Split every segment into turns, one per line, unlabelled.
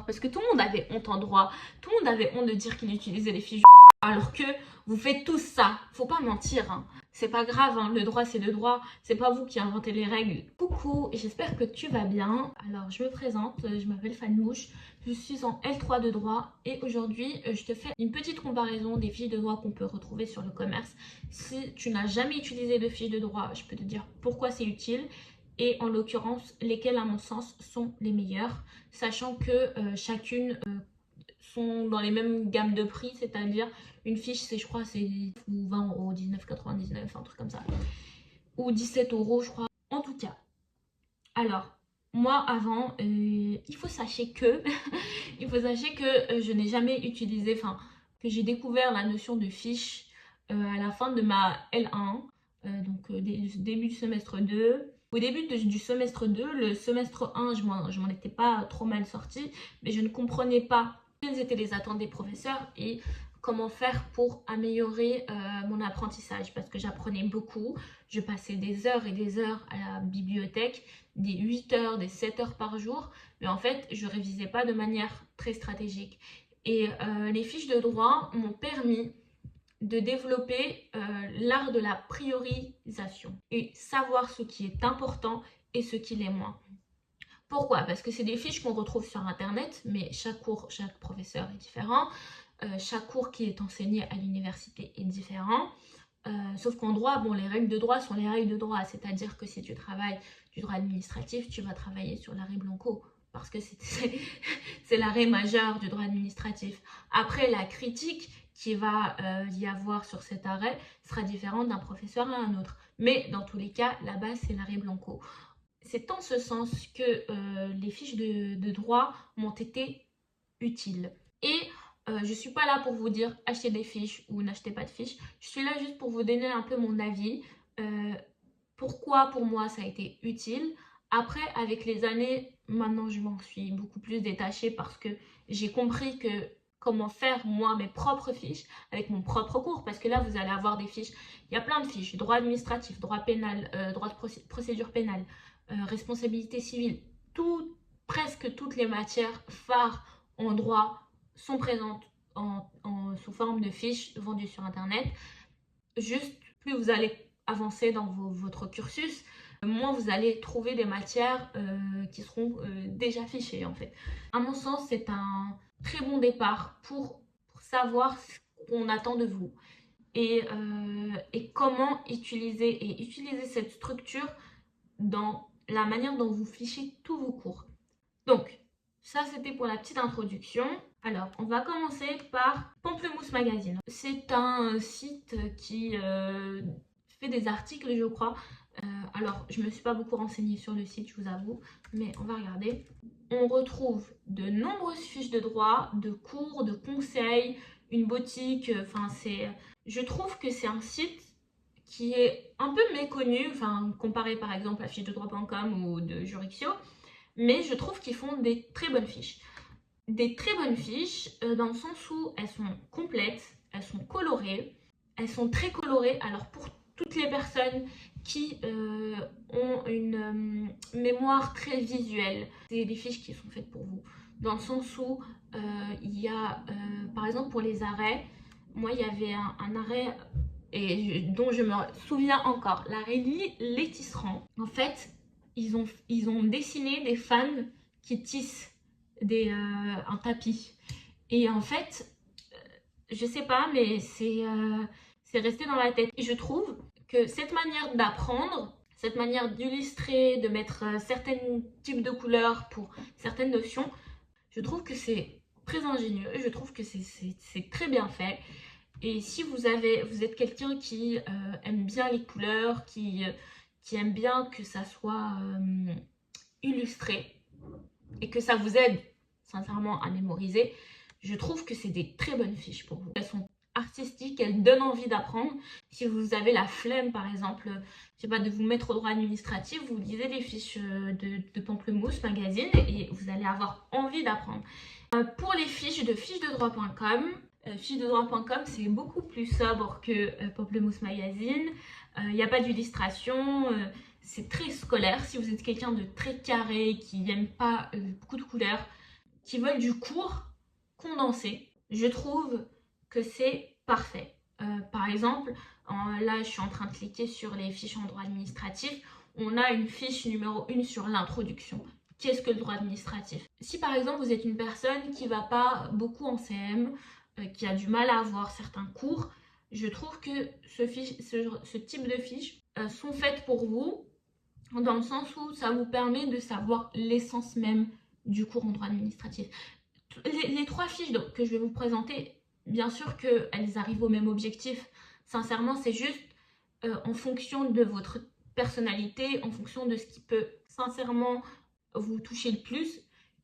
parce que tout le monde avait honte en droit, tout le monde avait honte de dire qu'il utilisait les fiches alors que vous faites tous ça. Faut pas mentir, hein. C'est pas grave, hein. Le droit c'est le droit, c'est pas vous qui inventez les règles. Coucou, j'espère que tu vas bien. Alors je me présente, je m'appelle Fanmouche, je suis en L3 de droit et aujourd'hui je te fais une petite comparaison des fiches de droit qu'on peut retrouver sur le commerce. Si tu n'as jamais utilisé de fiches de droit, je peux te dire pourquoi c'est utile et en l'occurrence lesquelles à mon sens sont les meilleures, sachant que chacune sont dans les mêmes gammes de prix, c'est-à-dire une fiche c'est je crois c'est 20 euros, 19,99, un truc comme ça, ou 17 euros je crois. En tout cas, alors moi avant, il faut sachez que je n'ai jamais utilisé, enfin que j'ai découvert la notion de fiche à la fin de ma L1, donc début du semestre 2. Au début du semestre 2, le semestre 1, je m'en étais pas trop mal sortie, mais je ne comprenais pas quelles étaient les attentes des professeurs et comment faire pour améliorer mon apprentissage, parce que j'apprenais beaucoup, je passais des heures et des heures à la bibliothèque, des 8 heures, des 7 heures par jour, mais en fait je révisais pas de manière très stratégique. Et les fiches de droit m'ont permis de développer l'art de la priorisation et savoir ce qui est important et ce qui l'est moins. Pourquoi? Parce que c'est des fiches qu'on retrouve sur internet, mais chaque cours, chaque professeur est différent, chaque cours qui est enseigné à l'université est différent. Sauf qu'en droit, bon, les règles de droit sont les règles de droit, c'est-à-dire que si tu travailles du droit administratif, tu vas travailler sur l'arrêt Blanco, parce que c'est l'arrêt majeur du droit administratif. Après, la critique qui va y avoir sur cet arrêt sera différente d'un professeur à un autre. Mais dans tous les cas, la base, c'est l'arrêt Blanco. C'est en ce sens que les fiches de droit m'ont été utiles. Et je ne suis pas là pour vous dire achetez des fiches ou n'achetez pas de fiches. Je suis là juste pour vous donner un peu mon avis. Pourquoi pour moi ça a été utile. Après, avec les années, maintenant je m'en suis beaucoup plus détachée parce que j'ai compris que comment faire moi mes propres fiches avec mon propre cours, parce que là vous allez avoir des fiches, il y a plein de fiches, droit administratif, droit pénal, droit de procédure pénale, responsabilité civile, presque toutes les matières phares en droit sont présentes sous forme de fiches vendues sur internet. Juste plus vous allez avancer dans votre cursus, moins vous allez trouver des matières qui seront déjà fichées en fait. À mon sens, c'est un très bon départ pour savoir ce qu'on attend de vous et comment utiliser cette structure dans la manière dont vous fichez tous vos cours. Donc, ça c'était pour la petite introduction. Alors, on va commencer par Pamplemousse Magazine. C'est un site qui fait des articles, je crois. Alors, je me suis pas beaucoup renseignée sur le site, je vous avoue, mais on va regarder. On retrouve de nombreuses fiches de droit, de cours, de conseils, une boutique. Enfin, je trouve que c'est un site qui est un peu méconnu, enfin, comparé par exemple à fichesdedroit.com ou de Jurixio, mais je trouve qu'ils font des très bonnes fiches. Des très bonnes fiches dans le sens où elles sont complètes, elles sont colorées, elles sont très colorées. Alors pour toutes les personnes qui ont une mémoire très visuelle, c'est des fiches qui sont faites pour vous. Dans le sens où il y a, par exemple pour les arrêts, moi il y avait un arrêt dont je me souviens encore, l'arrêt Létisserand. En fait, ils ont dessiné des fans qui tissent un tapis. Et en fait, je sais pas, mais c'est resté dans ma tête. Et je trouve que cette manière d'apprendre, cette manière d'illustrer, de mettre certains types de couleurs pour certaines notions, je trouve que c'est très ingénieux. Je trouve que c'est très bien fait. Et si vous êtes quelqu'un qui aime bien les couleurs, qui aime bien que ça soit illustré et que ça vous aide sincèrement à mémoriser, je trouve que c'est des très bonnes fiches pour vous. Elles sont artistiques, elles donnent envie d'apprendre. Si vous avez la flemme par exemple, je sais pas, de vous mettre au droit administratif, vous lisez les fiches de Pamplemousse Magazine et vous allez avoir envie d'apprendre. Pour les fiches de fichesdedroit.com, fichesdedroit.com c'est beaucoup plus sobre que Pamplemousse Magazine. Il n'y a pas d'illustration, c'est très scolaire. Si vous êtes quelqu'un de très carré, qui n'aime pas beaucoup de couleurs, qui veulent du cours condensé, je trouve que c'est parfait. Par exemple, là je suis en train de cliquer sur les fiches en droit administratif. On a une fiche numéro 1 sur l'introduction. Qu'est-ce que le droit administratif? Si par exemple vous êtes une personne qui ne va pas beaucoup en CM, qui a du mal à avoir certains cours, je trouve que ce type de fiches sont faites pour vous, dans le sens où ça vous permet de savoir l'essence même du cours en droit administratif. Les 3 fiches que je vais vous présenter, bien sûr qu'elles arrivent au même objectif. Sincèrement, c'est juste en fonction de votre personnalité, en fonction de ce qui peut sincèrement vous toucher le plus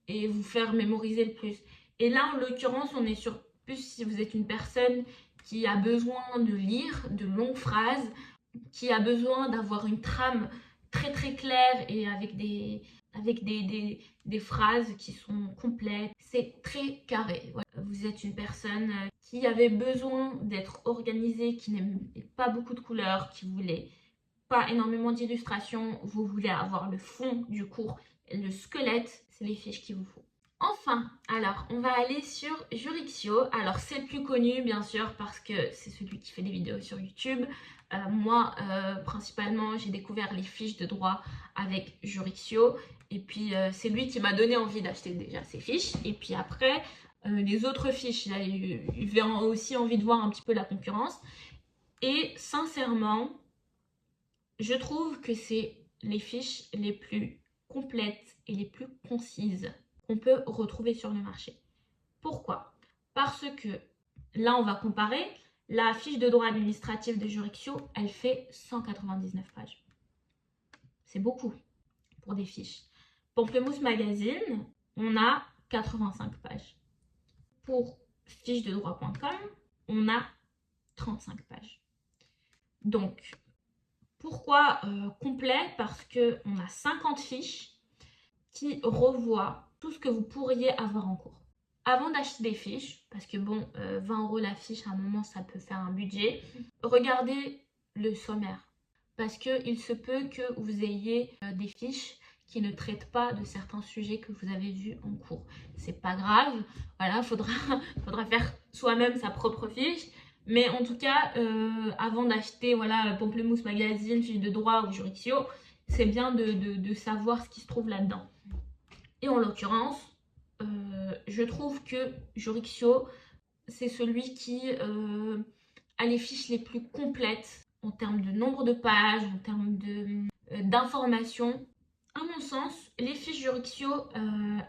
et vous faire mémoriser le plus. Et là, en l'occurrence, on est sur plus si vous êtes une personne qui a besoin de lire de longues phrases, qui a besoin d'avoir une trame très très claire et avec des phrases qui sont complètes. C'est très carré. Voilà. Vous êtes une personne qui avait besoin d'être organisée, qui n'aimait pas beaucoup de couleurs, qui voulait pas énormément d'illustrations, vous voulez avoir le fond du cours, le squelette, c'est les fiches qu'il vous faut. Enfin, alors, on va aller sur Jurixio. Alors, c'est le plus connu, bien sûr, parce que c'est celui qui fait des vidéos sur YouTube. Moi, principalement, j'ai découvert les fiches de droit avec Jurixio. Et puis, c'est lui qui m'a donné envie d'acheter déjà ces fiches. Et puis après, les autres fiches, j'avais aussi envie de voir un petit peu la concurrence. Et sincèrement, je trouve que c'est les fiches les plus complètes et les plus concises qu'on peut retrouver sur le marché. Pourquoi? Parce que là, on va comparer. La fiche de droit administratif de Jurixio, elle fait 199 pages. C'est beaucoup pour des fiches. Pamplemousse Magazine, on a 85 pages. Pour fichesdedroit.com, on a 35 pages. Donc, pourquoi complet? Parce qu'on a 50 fiches qui revoient tout ce que vous pourriez avoir en cours. Avant d'acheter des fiches, parce que bon, 20 € la fiche, à un moment, ça peut faire un budget, regardez le sommaire. Parce qu'il se peut que vous ayez des fiches qui ne traitent pas de certains sujets que vous avez vus en cours. C'est pas grave, voilà, faudra faire soi-même sa propre fiche. Mais en tout cas, avant d'acheter voilà, Pamplemousse Magazine, fiche de droit ou Jurixio, c'est bien de savoir ce qui se trouve là-dedans. Et en l'occurrence, je trouve que Jurixio, c'est celui qui a les fiches les plus complètes en termes de nombre de pages, en termes d'informations. À mon sens, les fiches Jurixio,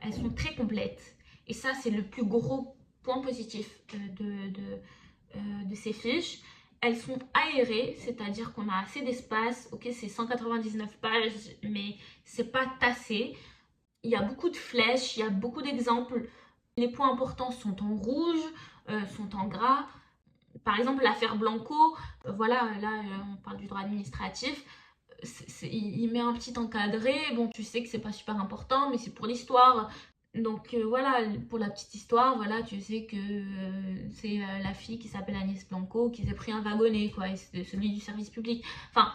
elles sont très complètes. Et ça, c'est le plus gros point positif de ces fiches. Elles sont aérées, c'est-à-dire qu'on a assez d'espace. Ok, c'est 199 pages, mais c'est pas tassé. Il y a beaucoup de flèches, il y a beaucoup d'exemples. Les points importants sont en rouge, sont en gras. Par exemple, l'affaire Blanco, voilà, là, on parle du droit administratif. Il met un petit encadré. Bon, tu sais que c'est pas super important, mais c'est pour l'histoire. Donc voilà, pour la petite histoire, voilà, tu sais que c'est la fille qui s'appelle Agnès Blanco qui s'est pris un wagonnet, quoi, et c'est celui du service public. Enfin,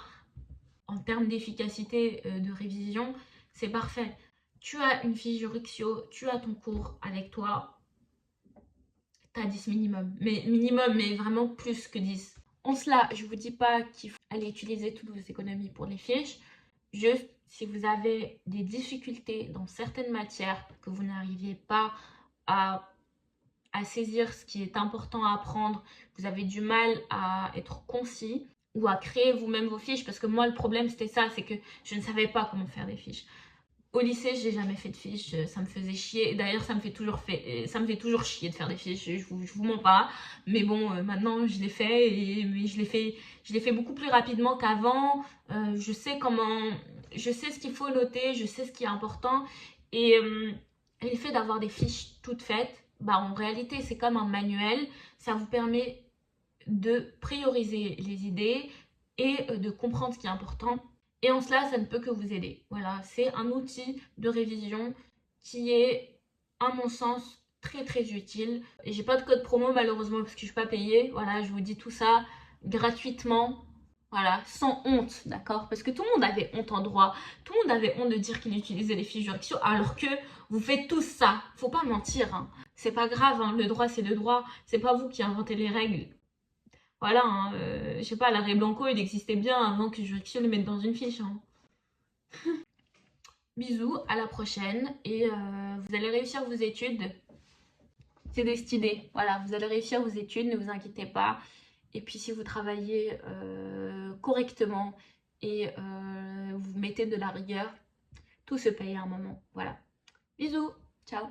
en termes d'efficacité de révision, c'est parfait. Tu as une fiche Jurixio, tu as ton cours avec toi, tu as 10 minimum. Mais vraiment plus que 10. En cela, je ne vous dis pas qu'il faut aller utiliser toutes vos économies pour les fiches. Juste, si vous avez des difficultés dans certaines matières, que vous n'arriviez pas à saisir ce qui est important à apprendre, vous avez du mal à être concis ou à créer vous-même vos fiches, parce que moi, le problème, c'était ça, c'est que je ne savais pas comment faire des fiches. Au lycée, j'ai jamais fait de fiches, ça me faisait chier. D'ailleurs, ça me fait toujours chier de faire des fiches, je vous mens pas. Mais bon, maintenant, je l'ai fait, mais je l'ai fait beaucoup plus rapidement qu'avant. Je sais ce qu'il faut noter, je sais ce qui est important. Et le fait d'avoir des fiches toutes faites, bah, en réalité, c'est comme un manuel. Ça vous permet de prioriser les idées et de comprendre ce qui est important. Et en cela, ça ne peut que vous aider. Voilà, c'est un outil de révision qui est, à mon sens, très très utile. Et j'ai pas de code promo malheureusement parce que je suis pas payée. Voilà, je vous dis tout ça gratuitement. Voilà, sans honte, d'accord? Parce que tout le monde avait honte en droit. Tout le monde avait honte de dire qu'il utilisait les fiches de rédaction, alors que vous faites tous ça. Faut pas mentir, hein. C'est pas grave, hein. Le droit, c'est le droit. C'est pas vous qui inventez les règles. Voilà, hein, je sais pas, l'arrêt Blanco, il existait bien avant que Juriction le mette dans une fiche, hein. Bisous, à la prochaine. Et vous allez réussir vos études. C'est destiné. Voilà, vous allez réussir vos études, ne vous inquiétez pas. Et puis si vous travaillez correctement et vous mettez de la rigueur, tout se paye à un moment. Voilà. Bisous, ciao.